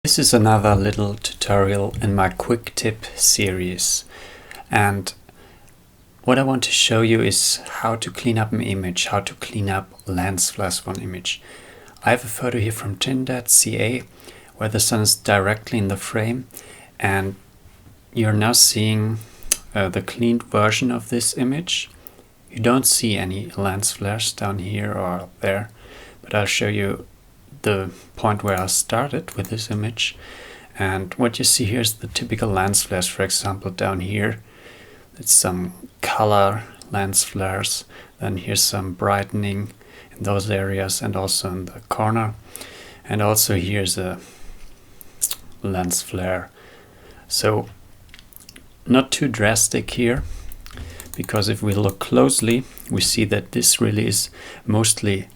This is another little tutorial in my quick tip series, and what I want to show you is how to clean up an image, how to clean up lens flares for an image. I have a photo here from Trinidad.ca where the sun is directly in the frame, and you're now seeing the cleaned version of this image. You don't see any lens flares down here or up there, but I'll show you the point where I started with this image. And what you see here is the typical lens flares. For example, down here it's some color lens flares, then here's some brightening in those areas and also in the corner, and also here's a lens flare. So not too drastic here, because if we look closely we see that this really is mostly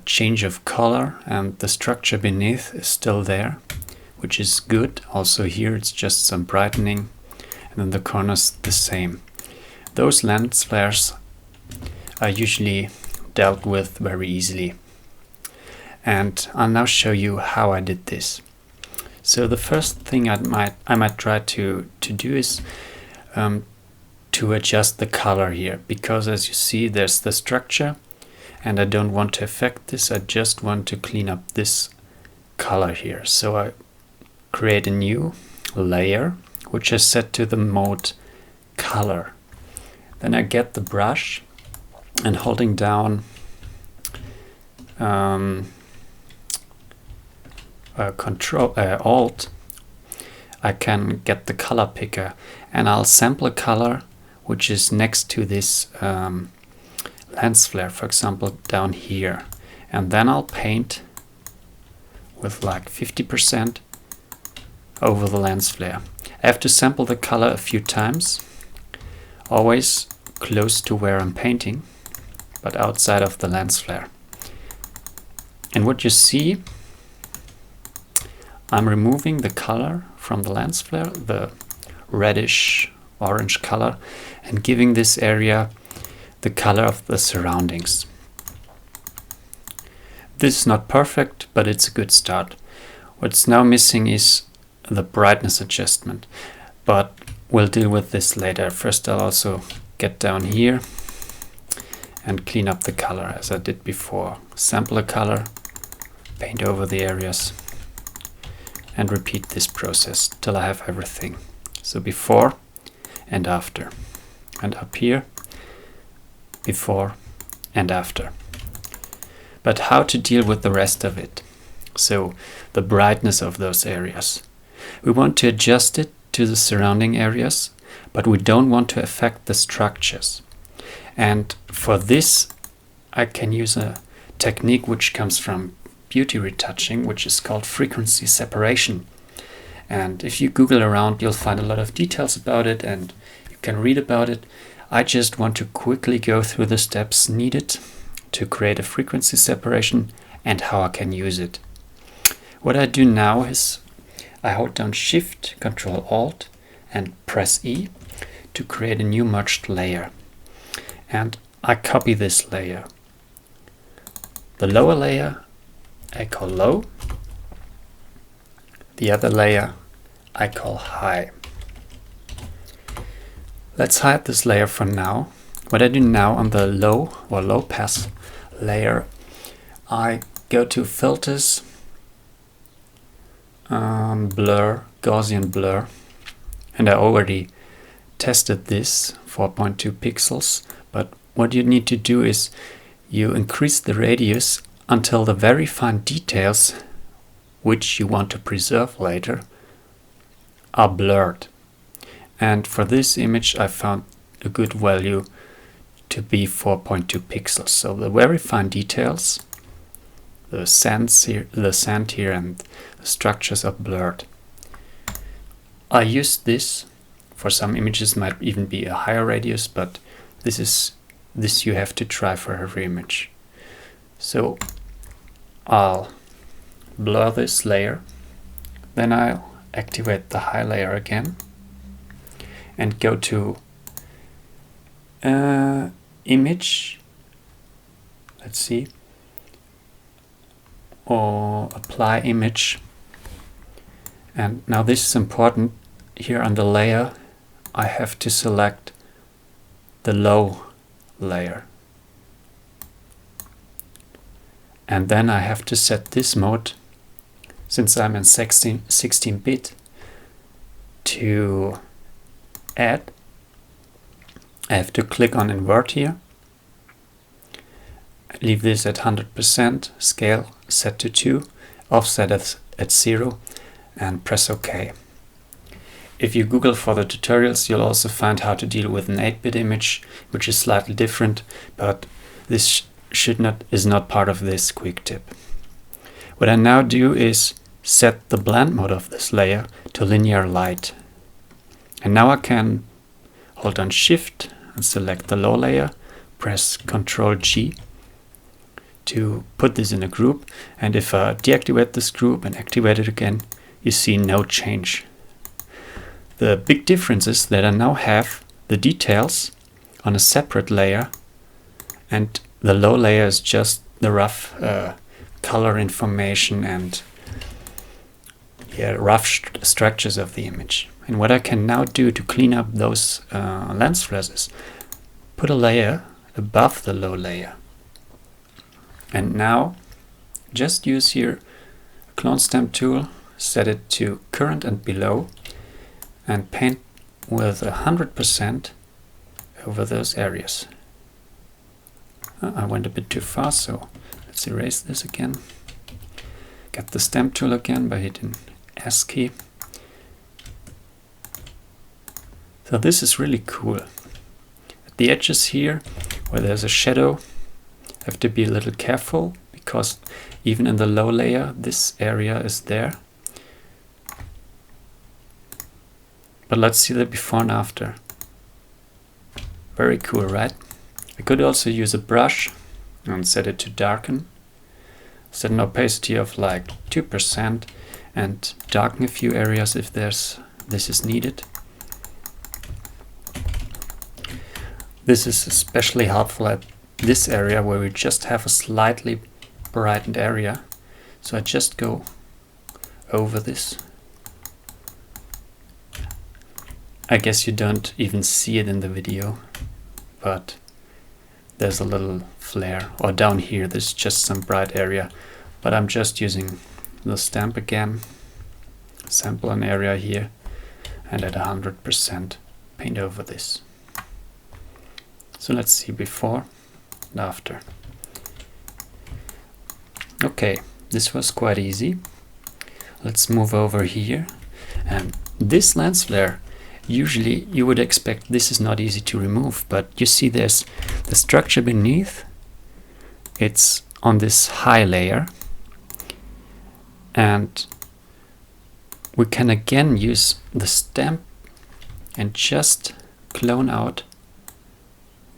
change of color, and the structure beneath is still there, which is good. Also here it's just some brightening, and then the corners the same. Those lens flares are usually dealt with very easily, and I'll now show you how I did this. So the first thing I might try to do is to adjust the color here, because as you see there's the structure and I don't want to affect this. I just want to clean up this color here. So I create a new layer which is set to the mode color. Then I get the brush and holding down Control Alt, I can get the color picker and I'll sample a color which is next to this lens flare, for example down here, and then I'll paint with like 50% over the lens flare. I have to sample the color a few times, always close to where I'm painting but outside of the lens flare. And what you see, I'm removing the color from the lens flare, the reddish orange color, and giving this area the color of the surroundings. This is not perfect, but it's a good start. What's now missing is the brightness adjustment, but we'll deal with this later. First I'll also get down here and clean up the color as I did before. Sample a color, paint over the areas, and repeat this process till I have everything. So before and after, and up here before and after. But how to deal with the rest of it? So the brightness of those areas. We want to adjust it to the surrounding areas, but we don't want to affect the structures. And for this I can use a technique which comes from beauty retouching, which is called frequency separation. And if you Google around you'll find a lot of details about it and you can read about it. I just want to quickly go through the steps needed to create a frequency separation and how I can use it. What I do now is I hold down Shift, Control Alt and press E to create a new merged layer. And I copy this layer. The lower layer I call low. The other layer I call high. Let's hide this layer for now. What I do now on the low or low pass layer, I go to Filters, Blur, Gaussian Blur, and I already tested this 4.2 pixels, but what you need to do is you increase the radius until the very fine details which you want to preserve later are blurred. And for this image I found a good value to be 4.2 pixels. So the very fine details, the sand here and the structures are blurred. I use this for some images, might even be a higher radius, but this you have to try for every image. So I'll blur this layer, then I'll activate the high layer again and go to image, let's see, or apply image, And now this is important. Here on the layer I have to select the low layer. And then I have to set this mode, since I'm in 16-bit, to add. I have to click on invert here, leave this at 100%, scale set to 2, offset at 0, and press OK. If you Google for the tutorials, you'll also find how to deal with an 8-bit image, which is slightly different, but this is not part of this quick tip. What I now do is set the blend mode of this layer to linear light. And now I can hold on Shift and select the low layer, press Ctrl G to put this in a group, and if I deactivate this group and activate it again, you see no change. The big difference is that I now have the details on a separate layer, and the low layer is just the rough color information and rough structures of the image. And what I can now do to clean up those lens flares is put a layer above the low layer. And now just use here a clone stamp tool, set it to current and below, and paint with 100% over those areas. I went a bit too fast, so let's erase this again. Get the stamp tool again by hitting S key. So this is really cool. At the edges here, where there's a shadow, I have to be a little careful, because even in the low layer this area is there. But let's see the before and after. Very cool, right? I could also use a brush and set it to darken. Set an opacity of like 2% and darken a few areas if this is needed. This is especially helpful at this area where we just have a slightly brightened area. So I just go over this. I guess you don't even see it in the video, but there's a little flare, or down here there's just some bright area, but I'm just using the stamp again, sample an area here, and at 100% paint over this. So let's see before and after. Okay, this was quite easy. Let's move over here, and this lens flare, usually you would expect this is not easy to remove, but you see there's the structure beneath. It's on this high layer, and we can again use the stamp and just clone out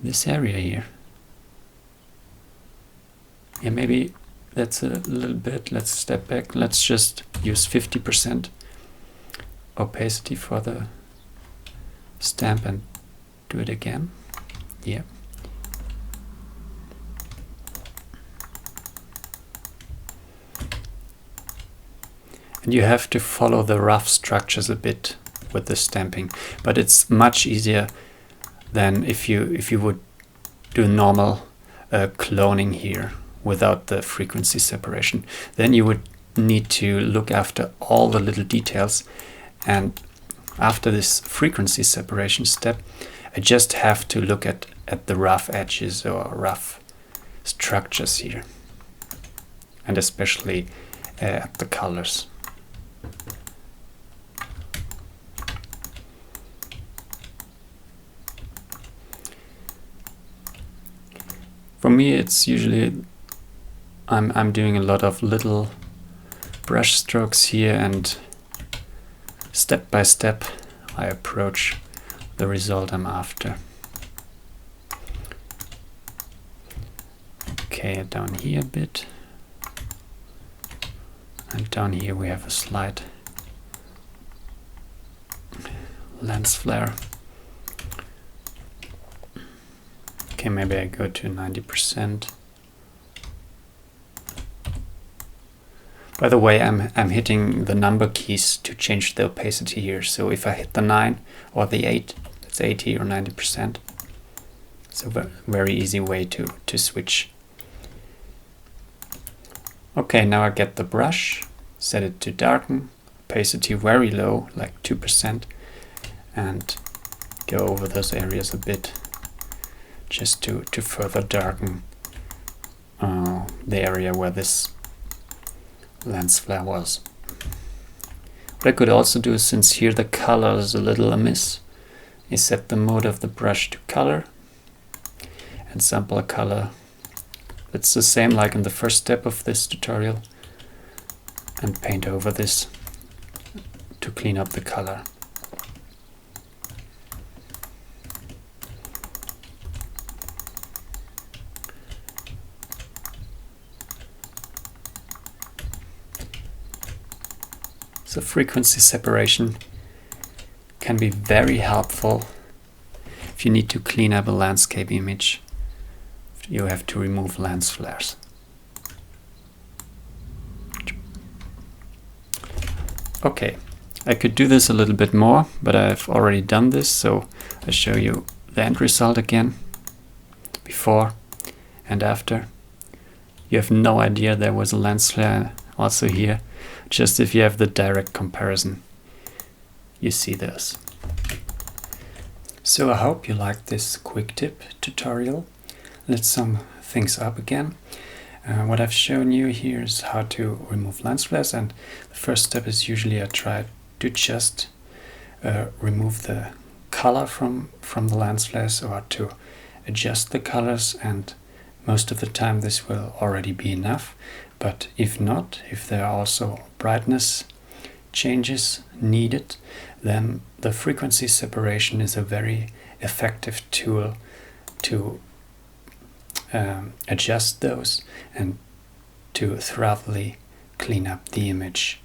this area here. Yeah, maybe that's a little bit. Let's step back. Let's just use 50% opacity for the stamp and do it again. Yeah. And you have to follow the rough structures a bit with the stamping, but it's much easier than if you would do normal cloning here without the frequency separation. Then you would need to look after all the little details, and after this frequency separation step, I just have to look at the rough edges or rough structures here, and especially at the colors. For me, it's usually I'm doing a lot of little brush strokes here, and step by step I approach the result I'm after. Okay, down here a bit, and down here we have a slight lens flare. Okay, maybe I go to 90%. By the way, I'm hitting the number keys to change the opacity here. So if I hit the 9 or the 8, it's 80 or 90%. It's a very easy way to switch. Okay, now I get the brush, set it to darken, opacity very low, like 2%, and go over those areas a bit, just to further darken the area where this lens flare was. What I could also do, since here the color is a little amiss, is set the mode of the brush to color and sample a color. It's the same like in the first step of this tutorial, and paint over this to clean up the color. So frequency separation can be very helpful if you need to clean up a landscape image. You have to remove lens flares. Okay, I could do this a little bit more, but I've already done this, so I show you the end result again, before and after. You have no idea there was a lens flare also here. Just if you have the direct comparison, you see this. So I hope you liked this quick tip tutorial. Let's sum things up again. What I've shown you here is how to remove lens flares, and the first step is usually I try to just remove the color from the lens flares, or to adjust the colors, and most of the time this will already be enough. But if not, if there are also brightness changes needed, then the frequency separation is a very effective tool to adjust those and to thoroughly clean up the image